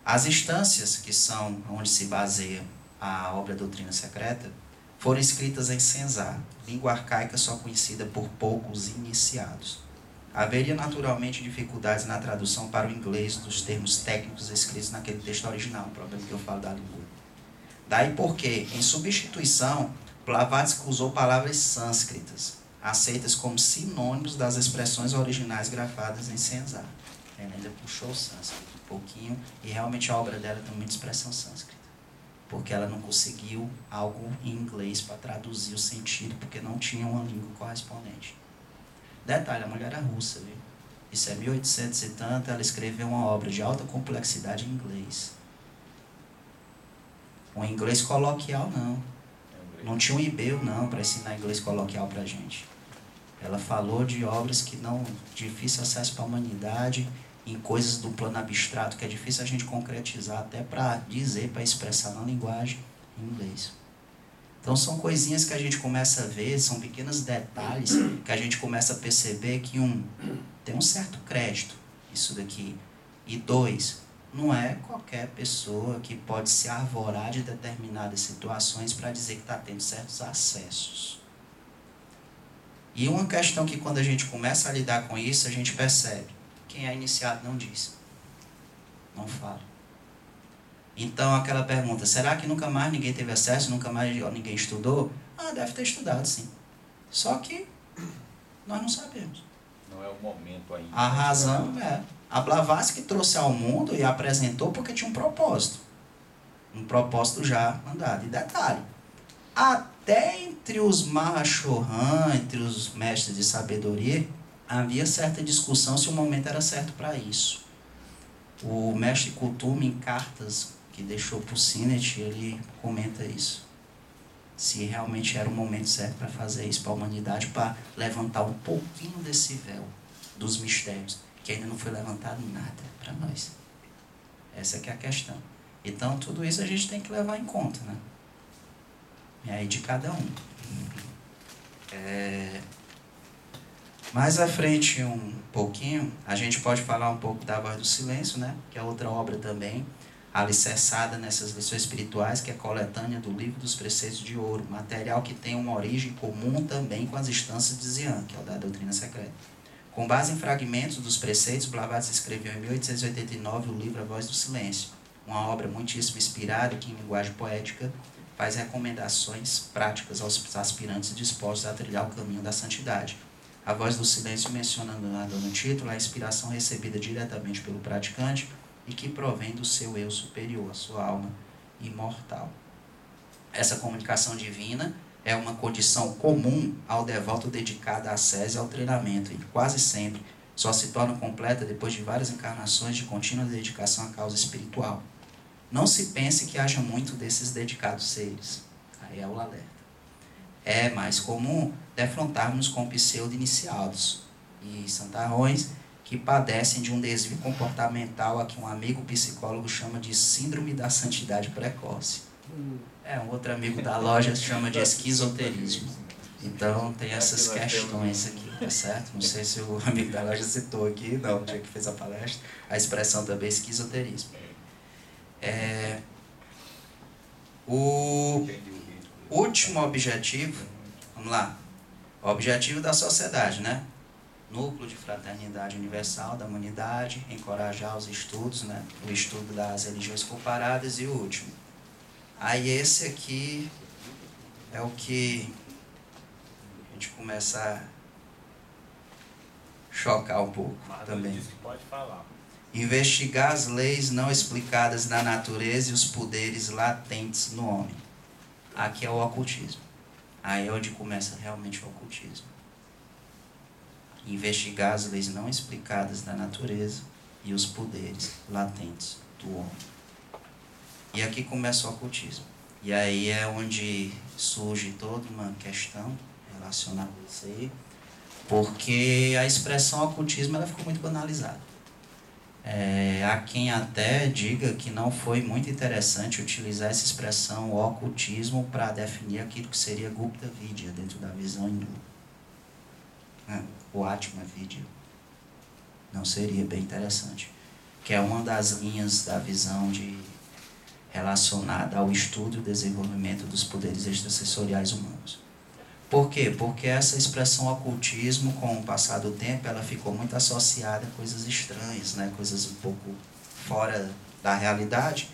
As instâncias que são onde se baseia a obra Doutrina Secreta foram escritas em Senzá, língua arcaica só conhecida por poucos iniciados. Haveria naturalmente dificuldades na tradução para o inglês dos termos técnicos escritos naquele texto original, o problema que eu falo da língua. Daí porque, em substituição, Blavatsky usou palavras sânscritas, aceitas como sinônimos das expressões originais gravadas em Senzá. Ela ainda puxou o sânscrito um pouquinho, e realmente a obra dela tem muita expressão sânscrita, porque ela não conseguiu algo em inglês para traduzir o sentido, porque não tinha uma língua correspondente. Detalhe, a mulher era russa, viu? Isso é 1800 e tanto, ela escreveu uma obra de alta complexidade em inglês. Um inglês coloquial, não. Não tinha um IBEU, não, para ensinar inglês coloquial para a gente. Ela falou de obras que não... difícil acesso para a humanidade, em coisas do plano abstrato, que é difícil a gente concretizar, até para dizer, para expressar na linguagem em inglês. Então são coisinhas que a gente começa a ver, são pequenos detalhes que a gente começa a perceber que tem um certo crédito, isso daqui. E 2, não é qualquer pessoa que pode se arvorar de determinadas situações para dizer que está tendo certos acessos. E uma questão que quando a gente começa a lidar com isso, a gente percebe. Quem é iniciado não diz. Não fala. Então aquela pergunta, será que nunca mais ninguém teve acesso, nunca mais ninguém estudou? Deve ter estudado sim. Só que nós não sabemos. Não é o momento ainda. A razão é... A Blavatsky trouxe ao mundo e apresentou porque tinha um propósito. Um propósito já andado. E detalhe, até entre os Mahashohan, entre os mestres de sabedoria, havia certa discussão se o momento era certo para isso. O mestre Kutum, em cartas que deixou para o Sinet, ele comenta isso. Se realmente era o momento certo para fazer isso para a humanidade, para levantar um pouquinho desse véu dos mistérios, que ainda não foi levantado nada para nós. Essa que é a questão. Então, tudo isso a gente tem que levar em conta, né? E aí de cada um. Mais à frente um pouquinho, a gente pode falar um pouco da Voz do Silêncio, né? Que é outra obra também, alicerçada nessas lições espirituais, que é coletânea do Livro dos Preceitos de Ouro, material que tem uma origem comum também com as instâncias de Zian, que é o da Doutrina Secreta. Com base em fragmentos dos preceitos, Blavatsky escreveu em 1889 o livro A Voz do Silêncio, uma obra muitíssimo inspirada que, em linguagem poética, faz recomendações práticas aos aspirantes dispostos a trilhar o caminho da santidade. A Voz do Silêncio menciona no título a inspiração recebida diretamente pelo praticante e que provém do seu eu superior, a sua alma imortal. Essa comunicação divina é uma condição comum ao devoto dedicado à ascese e ao treinamento, e quase sempre só se torna completa depois de várias encarnações de contínua dedicação à causa espiritual. Não se pense que haja muito desses dedicados seres. Aí é o alerta. É mais comum defrontarmos com pseudo-iniciados e santarrões que padecem de um desvio comportamental a que um amigo psicólogo chama de síndrome da santidade precoce. Um outro amigo da loja chama de esquizoterismo. Então tem essas questões aqui, tá certo? Não sei se o amigo da loja citou aqui, não, o dia que fez a palestra, a expressão também é esquizoterismo. O último objetivo, vamos lá, o objetivo da sociedade, né? Núcleo de fraternidade universal da humanidade, encorajar os estudos, né? O estudo das religiões comparadas, e o último. Aí esse aqui é o que a gente começa a chocar um pouco também. Diz que pode falar. Investigar as leis não explicadas da natureza e os poderes latentes no homem. Aqui é o ocultismo. Aí é onde começa realmente o ocultismo. Investigar as leis não explicadas da natureza e os poderes latentes do homem. E aqui começa o ocultismo. E aí é onde surge toda uma questão relacionada a isso aí, porque a expressão ocultismo ela ficou muito banalizada. Há quem até diga que não foi muito interessante utilizar essa expressão ocultismo para definir aquilo que seria Gupta Vidya dentro da visão hindu. O Atma Vidya. Não seria bem interessante. Que é uma das linhas da visão relacionada ao estudo e desenvolvimento dos poderes extrasensoriais humanos. Por quê? Porque essa expressão ocultismo, com o passar do tempo, ela ficou muito associada a coisas estranhas, né? Coisas um pouco fora da realidade,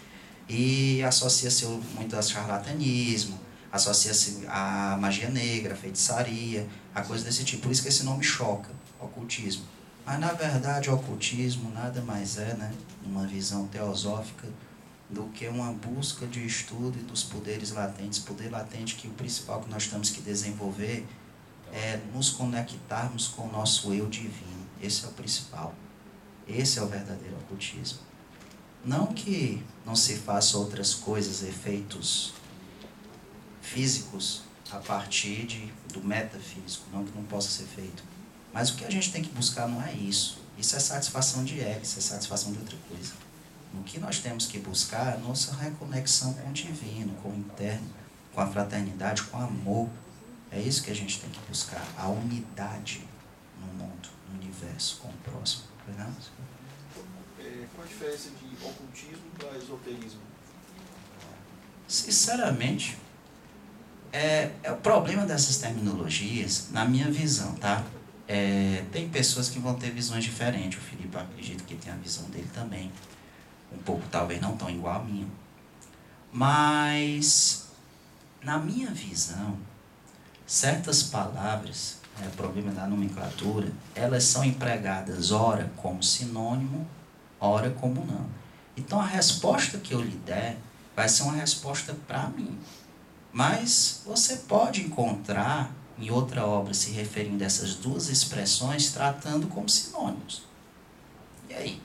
e associa-se muito a charlatanismo, associa-se a magia negra, a feitiçaria, a coisa desse tipo. Por isso que esse nome choca, ocultismo. Mas, na verdade, o ocultismo nada mais é, né, uma visão teosófica, do que uma busca de estudo e dos poderes latentes. Poder latente que o principal que nós temos que desenvolver é nos conectarmos com o nosso eu divino. Esse é o principal. Esse é o verdadeiro ocultismo. Não que não se faça outras coisas, efeitos físicos a partir do metafísico, não que não possa ser feito. Mas o que a gente tem que buscar não é isso. Isso é satisfação de ego, isso é satisfação de outra coisa. O que nós temos que buscar é a nossa reconexão com o divino, com o interno, com a fraternidade, com o amor. É isso que a gente tem que buscar, a unidade no mundo, no universo, com o próximo. Não? Qual a diferença de ocultismo para esoterismo? Sinceramente, o problema dessas terminologias, na minha visão, tá? Tem pessoas que vão ter visões diferentes. O Felipe, acredito que tem a visão dele também. Um pouco, talvez não tão igual a minha. Mas, na minha visão, certas palavras, o problema da nomenclatura, elas são empregadas ora como sinônimo, ora como não. Então, a resposta que eu lhe der vai ser uma resposta para mim. Mas você pode encontrar em outra obra se referindo a essas duas expressões, tratando como sinônimos. E aí?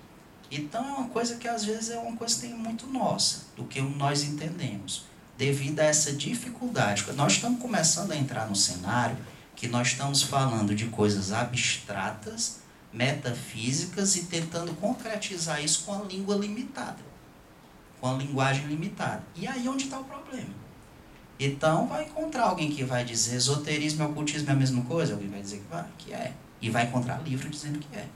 Então é uma coisa que às vezes é uma coisa que tem muito nossa, do que nós entendemos, devido a essa dificuldade. Nós estamos começando a entrar no cenário que nós estamos falando de coisas abstratas, metafísicas e tentando concretizar isso com a língua limitada, com a linguagem limitada. E aí onde está o problema? Então vai encontrar alguém que vai dizer esoterismo e ocultismo é a mesma coisa, alguém vai dizer que é, e vai encontrar livro dizendo que é.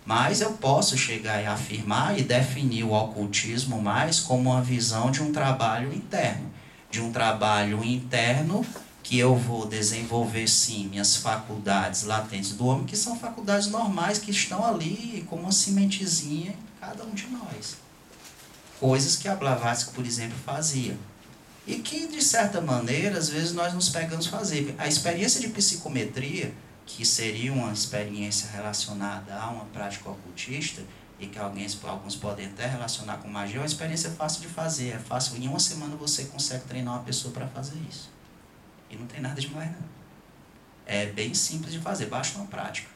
Mas eu posso chegar e afirmar e definir o ocultismo mais como uma visão de um trabalho interno. De um trabalho interno que eu vou desenvolver, sim, minhas faculdades latentes do homem, que são faculdades normais, que estão ali como uma sementezinha em cada um de nós. Coisas que a Blavatsky, por exemplo, fazia. E que, de certa maneira, às vezes nós nos pegamos a fazer. A experiência de psicometria, que seria uma experiência relacionada a uma prática ocultista, e que alguns podem até relacionar com magia, é uma experiência fácil de fazer. É fácil, em uma semana você consegue treinar uma pessoa para fazer isso. E não tem nada de mais, não. É bem simples de fazer, basta uma prática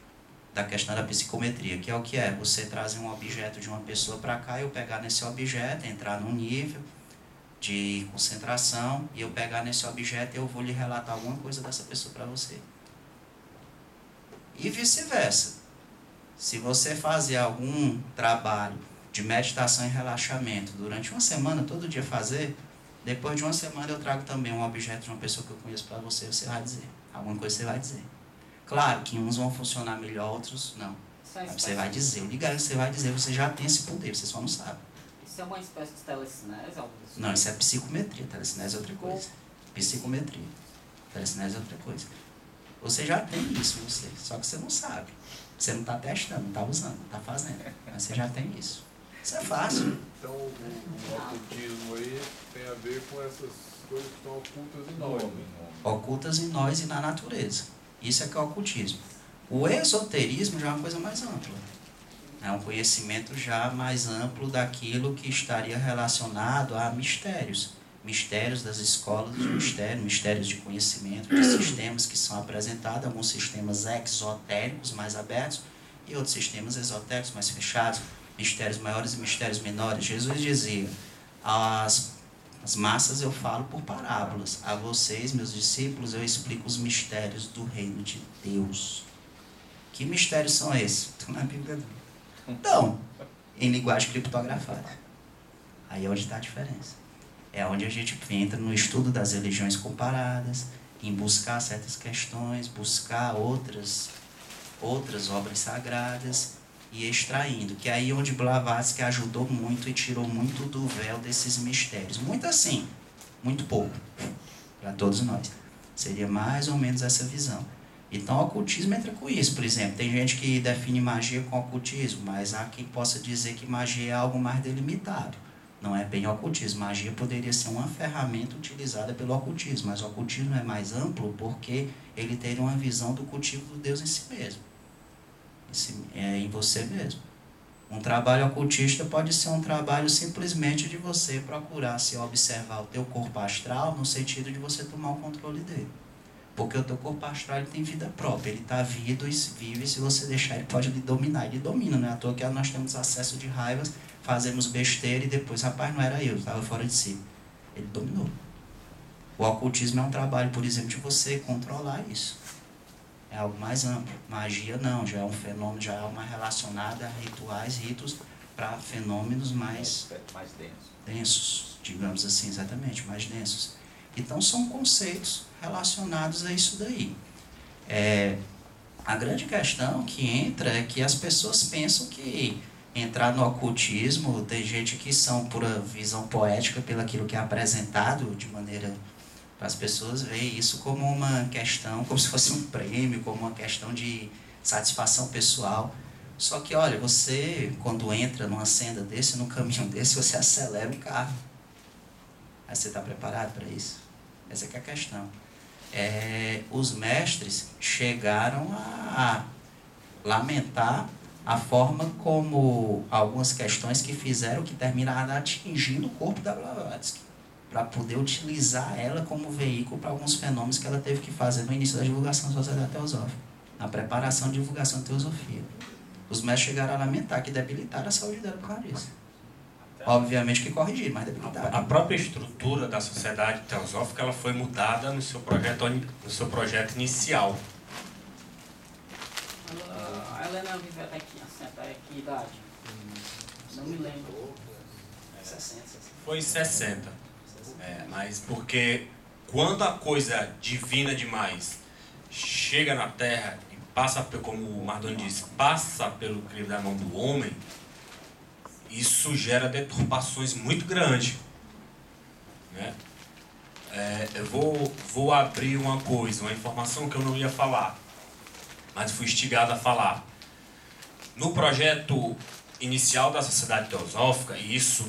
da questão da psicometria, que é o que é? Você trazer um objeto de uma pessoa para cá, eu pegar nesse objeto, entrar num nível de concentração, e eu pegar nesse objeto e eu vou lhe relatar alguma coisa dessa pessoa para você. E vice-versa. Se você fazer algum trabalho de meditação e relaxamento durante uma semana, todo dia fazer, depois de uma semana eu trago também um objeto de uma pessoa que eu conheço para você, você vai dizer. Alguma coisa você vai dizer. Claro que uns vão funcionar melhor, outros não. Mas você vai dizer, eu lhe garanto que você vai dizer, você já tem esse poder, você só não sabe. Isso é uma espécie de telecinese, algo desse? Não, isso é psicometria, telecinese é outra coisa. Psicometria. Telecinese é outra coisa. Você já tem isso, você, só que você não sabe. Você não está testando, não está usando, não está fazendo. Mas você já tem isso. Isso é fácil. Então o ocultismo aí tem a ver com essas coisas que estão ocultas em nós. Ocultas em nós e na natureza. Isso é que é o ocultismo. O esoterismo já é uma coisa mais ampla. É um conhecimento já mais amplo daquilo que estaria relacionado a mistérios. Mistérios das escolas de mistério, mistérios de conhecimento, de sistemas que são apresentados, alguns sistemas exotéricos mais abertos e outros sistemas esotéricos mais fechados, mistérios maiores e mistérios menores. Jesus dizia, as massas eu falo por parábolas, a vocês, meus discípulos, eu explico os mistérios do reino de Deus. Que mistérios são esses? Estão na Bíblia. Não, em linguagem criptografada. Aí é onde está a diferença. É onde a gente entra no estudo das religiões comparadas, em buscar certas questões, buscar outras obras sagradas e extraindo. Que é aí onde Blavatsky ajudou muito e tirou muito do véu desses mistérios. Muito assim, muito pouco, para todos nós. Seria mais ou menos essa visão. Então, o ocultismo entra com isso. Por exemplo, tem gente que define magia com ocultismo, mas há quem possa dizer que magia é algo mais delimitado. Não é bem ocultismo. Magia poderia ser uma ferramenta utilizada pelo ocultismo, mas o ocultismo é mais amplo porque ele tem uma visão do cultivo do Deus em si mesmo. Em você mesmo. Um trabalho ocultista pode ser um trabalho simplesmente de você procurar se observar o teu corpo astral no sentido de você tomar o controle dele. Porque o teu corpo astral ele tem vida própria, ele está vivo e vive, se você deixar ele pode lhe dominar. Ele domina, não é à toa que nós temos acesso de raivas, fazemos besteira e depois, rapaz, não era eu, estava fora de si. Ele dominou. O ocultismo é um trabalho, por exemplo, de você controlar isso. É algo mais amplo. Magia não, já é um fenômeno, já é algo mais relacionado a rituais, ritos, para fenômenos mais densos, digamos assim, exatamente, mais densos. Então são conceitos relacionados a isso daí. A grande questão que entra é que as pessoas pensam que entrar no ocultismo, tem gente que são por visão poética pelo aquilo que é apresentado de maneira para as pessoas verem isso como uma questão, como se fosse um prêmio, como uma questão de satisfação pessoal. Só que, olha, você, quando entra numa senda desse, num caminho desse, você acelera o carro. Aí você está preparado para isso? Essa que é a questão. Os mestres chegaram a lamentar a forma como algumas questões que fizeram que terminaram atingindo o corpo da Blavatsky, para poder utilizar ela como veículo para alguns fenômenos que ela teve que fazer no início da divulgação da Sociedade Teosófica, na preparação de divulgação da teosofia. Os mestres chegaram a lamentar que debilitaram a saúde dela por causa disso. Obviamente que corrigiram, mas debilitaram. A própria estrutura da Sociedade Teosófica ela foi mudada no seu projeto inicial. A Helena vive até que idade? Não me lembro. 60. Foi 60. Mas porque quando a coisa divina demais chega na Terra e passa, como o Mardoni disse, passa pelo crivo da mão do homem, isso gera deturpações muito grandes. Né? Eu vou abrir uma coisa, uma informação que eu não ia falar, mas fui instigado a falar. No projeto inicial da Sociedade Teosófica, e isso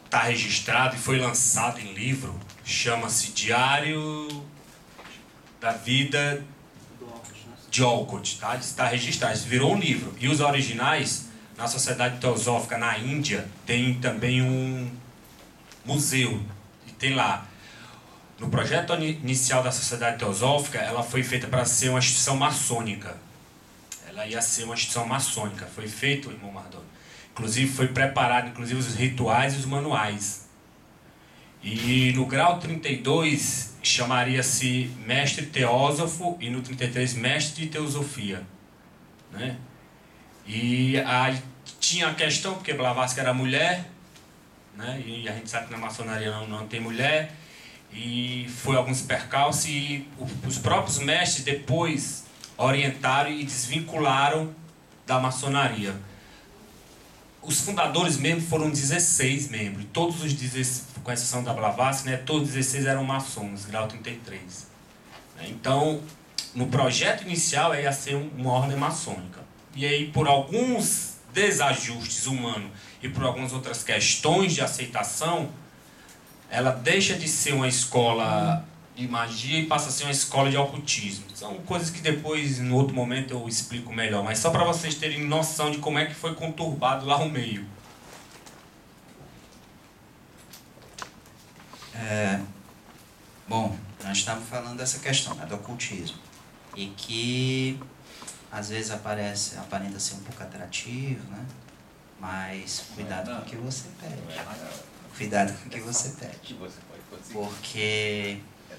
está registrado e foi lançado em livro, chama-se Diário da Vida de Olcott, tá? Está registrado, isso virou um livro. E os originais, na Sociedade Teosófica na Índia, tem também um museu, e tem lá. No projeto inicial da Sociedade Teosófica, ela foi feita para ser uma instituição maçônica. Ela ia ser uma instituição maçônica. Foi feito, irmão Mardoni. Inclusive, foi preparado inclusive os rituais e os manuais. E no grau 32, chamaria-se Mestre Teósofo, e no 33, Mestre de Teosofia. Né? E aí tinha a questão, porque Blavatsky era mulher, né? E a gente sabe que na maçonaria não tem mulher, e foi alguns percalços, e os próprios mestres depois orientaram e desvincularam da maçonaria. Os fundadores mesmo foram 16 membros, todos os 16, com exceção da Blavatsky, né, todos os 16 eram maçons, grau 33. Então, no projeto inicial ia ser uma ordem maçônica. E aí, por alguns desajustes humanos e por algumas outras questões de aceitação, ela deixa de ser uma escola de magia e passa a ser uma escola de ocultismo. São coisas que depois, no outro momento, eu explico melhor. Mas só para vocês terem noção de como é que foi conturbado lá o meio. Bom, nós estamos falando dessa questão, né, do ocultismo. E que, às vezes, aparenta ser um pouco atrativo, né? Mas cuidado com o que você pede. Cuidado com o que você pede. Porque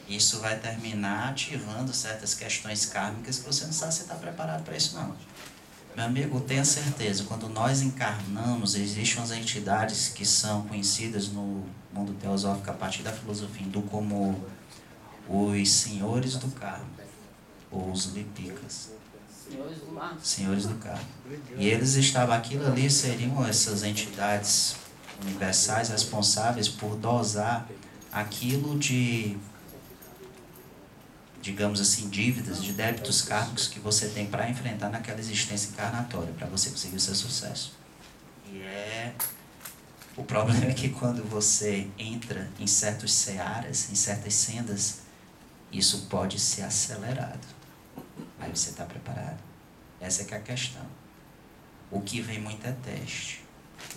isso vai terminar ativando certas questões kármicas que você não sabe se está preparado para isso, não. Meu amigo, tenha certeza, quando nós encarnamos, existem umas entidades que são conhecidas no mundo teosófico a partir da filosofia hindu como os senhores do karma, ou os lipicas. Senhores do mar. Senhores do karma. E eles estavam, aquilo ali seriam essas entidades universais responsáveis por dosar aquilo de, digamos assim, dívidas, de débitos kármicos que você tem para enfrentar naquela existência encarnatória, para você conseguir o seu sucesso. O problema é que quando você entra em certos searas, em certas sendas, isso pode ser acelerado. Aí você está preparado. Essa é que é a questão. O que vem muito é teste.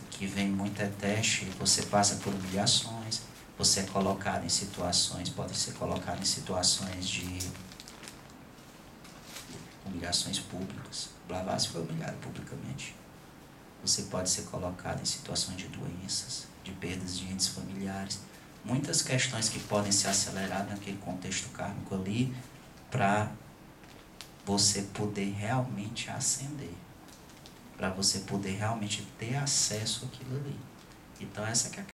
O que vem muito é teste, você passa por humilhações, você é colocado em situações, pode ser colocado em situações de humilhações públicas. Blavatsky foi humilhado publicamente. Você pode ser colocado em situações de doenças, de perdas de entes familiares. Muitas questões que podem ser aceleradas naquele contexto kármico ali, para você poder realmente ascender. Para você poder realmente ter acesso àquilo ali. Então essa que é a